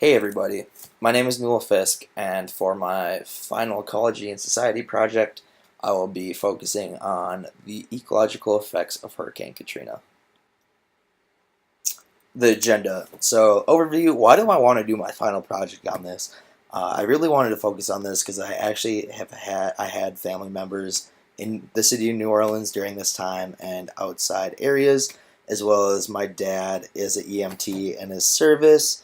Hey everybody, my name is Newell Fisk, and for my final Ecology and Society project, I will be focusing on the ecological effects of Hurricane Katrina. The agenda. So, overview, why do I want to do my final project on this? I really wanted to focus on this because I actually had family members in the city of New Orleans during this time and outside areas, as well as my dad is an EMT in his service.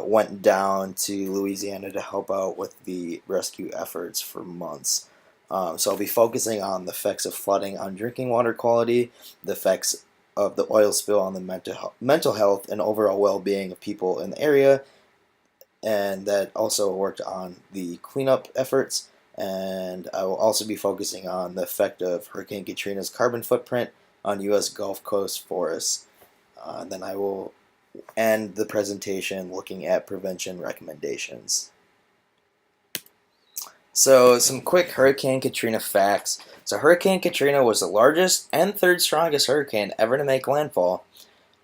Went down to Louisiana to help out with the rescue efforts for months. So I'll be focusing on the effects of flooding on drinking water quality, the effects of the oil spill on the mental health and overall well-being of people in the area, and that also worked on the cleanup efforts. And I will also be focusing on the effect of Hurricane Katrina's carbon footprint on U.S. Gulf Coast forests. Then I will end the presentation looking at prevention recommendations. So, some quick Hurricane Katrina facts. So, Hurricane Katrina was the largest and third strongest hurricane ever to make landfall.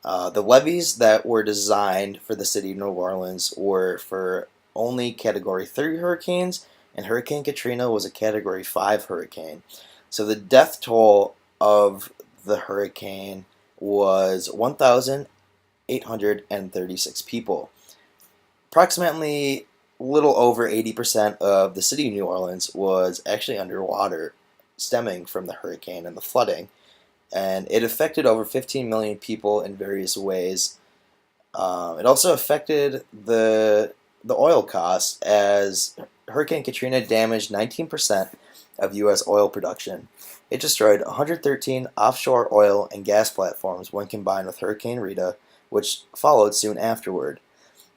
The levees that were designed for the city of New Orleans were for only Category 3 hurricanes, and Hurricane Katrina was a Category 5 hurricane. So, the death toll of the hurricane was 1,836 people. Approximately a little over 80% of the city of New Orleans was actually underwater, stemming from the hurricane and the flooding, and it affected over 15 million people in various ways. It also affected the oil costs as Hurricane Katrina damaged 19% of U.S. oil production. It destroyed 113 offshore oil and gas platforms when combined with Hurricane Rita, which followed soon afterward.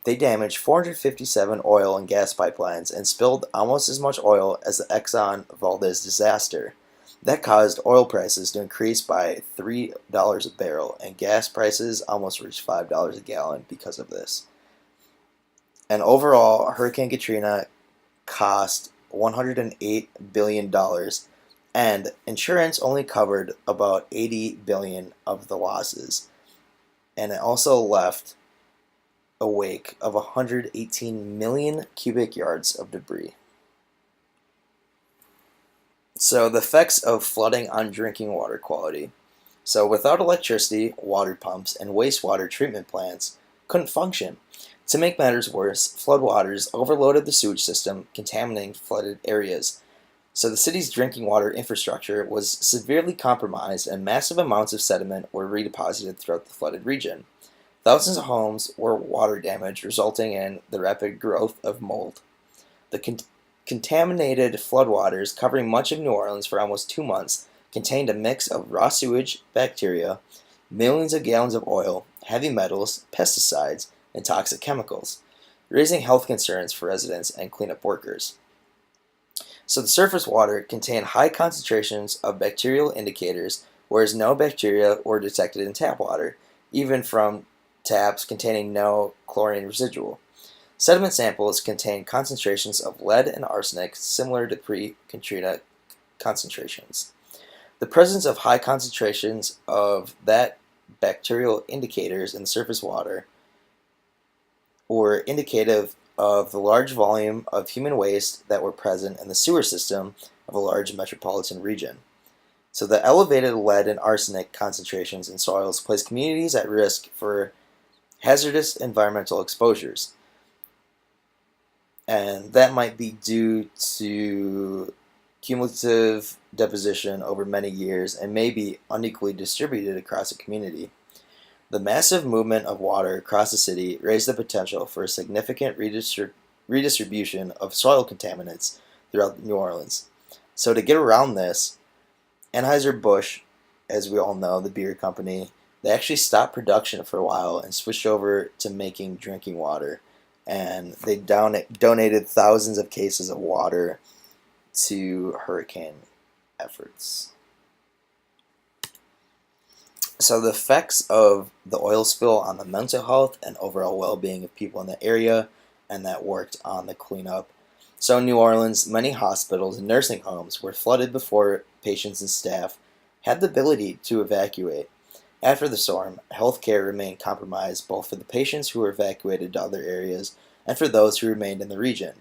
They damaged 457 oil and gas pipelines and spilled almost as much oil as the Exxon Valdez disaster. That caused oil prices to increase by $3 a barrel, and gas prices almost reached $5 a gallon because of this. And overall, Hurricane Katrina cost $108 billion, and insurance only covered about $80 billion of the losses. And it also left a wake of 118 million cubic yards of debris. So, the effects of flooding on drinking water quality. So, without electricity, water pumps and wastewater treatment plants couldn't function. To make matters worse, floodwaters overloaded the sewage system, contaminating flooded areas. So, the city's drinking water infrastructure was severely compromised, and massive amounts of sediment were redeposited throughout the flooded region. Thousands of homes were water damaged, resulting in the rapid growth of mold. The contaminated floodwaters, covering much of New Orleans for almost 2 months, contained a mix of raw sewage, bacteria, millions of gallons of oil, heavy metals, pesticides, and toxic chemicals, raising health concerns for residents and cleanup workers. So the surface water contained high concentrations of bacterial indicators, whereas no bacteria were detected in tap water, even from taps containing no chlorine residual. Sediment samples contain concentrations of lead and arsenic similar to pre-Katrina concentrations. The presence of high concentrations of that bacterial indicators in surface water were indicative of the large volume of human waste that were present in the sewer system of a large metropolitan region. So the elevated lead and arsenic concentrations in soils place communities at risk for hazardous environmental exposures. And that might be due to cumulative deposition over many years and may be unequally distributed across a community. The massive movement of water across the city raised the potential for a significant redistribution of soil contaminants throughout New Orleans. So to get around this, Anheuser-Busch, as we all know, the beer company, they actually stopped production for a while and switched over to making drinking water. And they donated thousands of cases of water to hurricane efforts. So the effects of the oil spill on the mental health and overall well-being of people in the area, and that worked on the cleanup. So in New Orleans, many hospitals and nursing homes were flooded before patients and staff had the ability to evacuate. After the storm, healthcare remained compromised both for the patients who were evacuated to other areas and for those who remained in the region.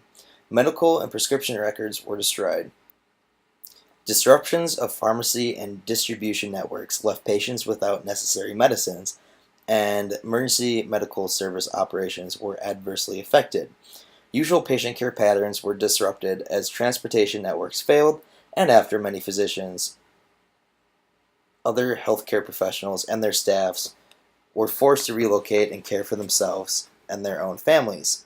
Medical and prescription records were destroyed. Disruptions of pharmacy and distribution networks left patients without necessary medicines, and emergency medical service operations were adversely affected. Usual patient care patterns were disrupted as transportation networks failed, and after many physicians, other healthcare professionals, and their staffs were forced to relocate and care for themselves and their own families.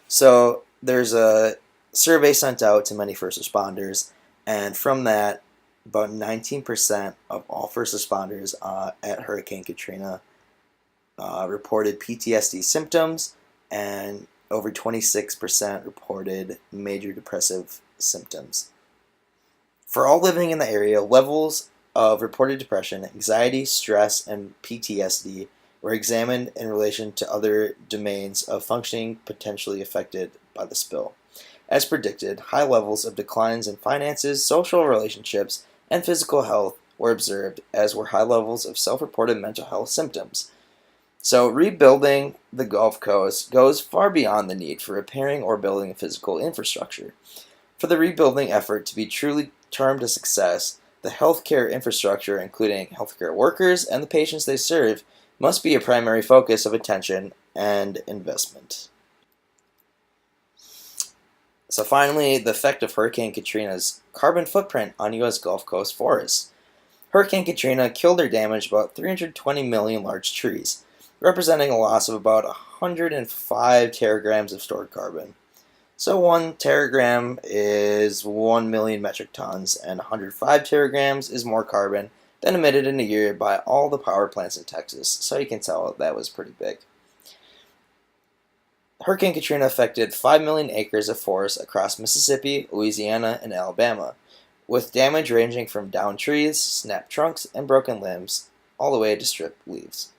So there's a survey sent out to many first responders, and from that, about 19% of all first responders at Hurricane Katrina reported PTSD symptoms, and over 26% reported major depressive symptoms. For all living in the area, levels of reported depression, anxiety, stress, and PTSD were examined in relation to other domains of functioning potentially affected by the spill. As predicted, high levels of declines in finances, social relationships, and physical health were observed, as were high levels of self-reported mental health symptoms. So, rebuilding the Gulf Coast goes far beyond the need for repairing or building a physical infrastructure. For the rebuilding effort to be truly termed a success, the healthcare infrastructure, including healthcare workers and the patients they serve, must be a primary focus of attention and investment. So finally, the effect of Hurricane Katrina's carbon footprint on U.S. Gulf Coast forests. Hurricane Katrina killed or damaged about 320 million large trees, representing a loss of about 105 teragrams of stored carbon. So 1 teragram is 1 million metric tons, and 105 teragrams is more carbon than emitted in a year by all the power plants in Texas. So you can tell that was pretty big. Hurricane Katrina affected 5 million acres of forest across Mississippi, Louisiana, and Alabama, with damage ranging from downed trees, snapped trunks, and broken limbs, all the way to stripped leaves.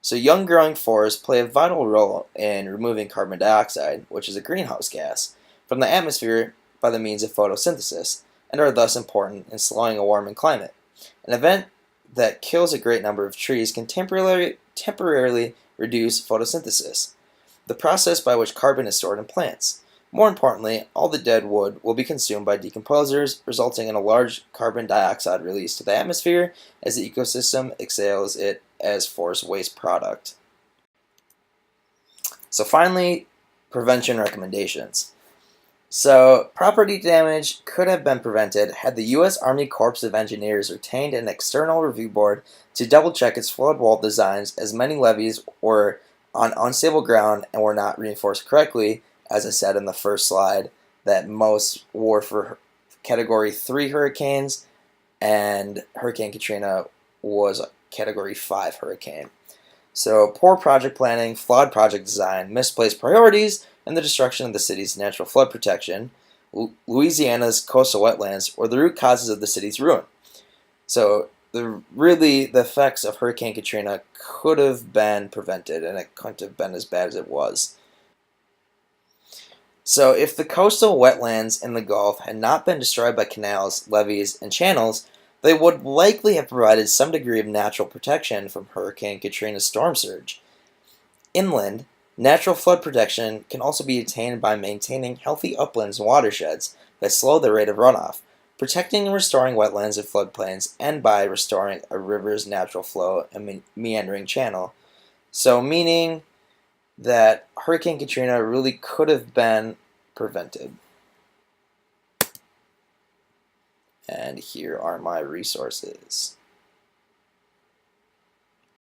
So young growing forests play a vital role in removing carbon dioxide, which is a greenhouse gas, from the atmosphere by the means of photosynthesis, and are thus important in slowing a warming climate. An event that kills a great number of trees can temporarily reduce photosynthesis, the process by which carbon is stored in plants. More importantly, all the dead wood will be consumed by decomposers, resulting in a large carbon dioxide release to the atmosphere as the ecosystem exhales it as forest waste product. So finally, prevention recommendations. So property damage could have been prevented had the U.S. Army Corps of Engineers retained an external review board to double-check its flood wall designs, as many levees were on unstable ground and were not reinforced correctly, as I said in the first slide, that most were for Category 3 hurricanes, and Hurricane Katrina was a Category 5 hurricane. So poor project planning, flawed project design, misplaced priorities, and the destruction of the city's natural flood protection, Louisiana's coastal wetlands, were the root causes of the city's ruin. So the effects of Hurricane Katrina could have been prevented, and it couldn't have been as bad as it was. So if the coastal wetlands in the Gulf had not been destroyed by canals, levees, and channels, they would likely have provided some degree of natural protection from Hurricane Katrina's storm surge. Inland, natural flood protection can also be attained by maintaining healthy uplands and watersheds that slow the rate of runoff, protecting and restoring wetlands and floodplains, and by restoring a river's natural flow and meandering channel. So meaning that Hurricane Katrina really could have been prevented. And here are my resources.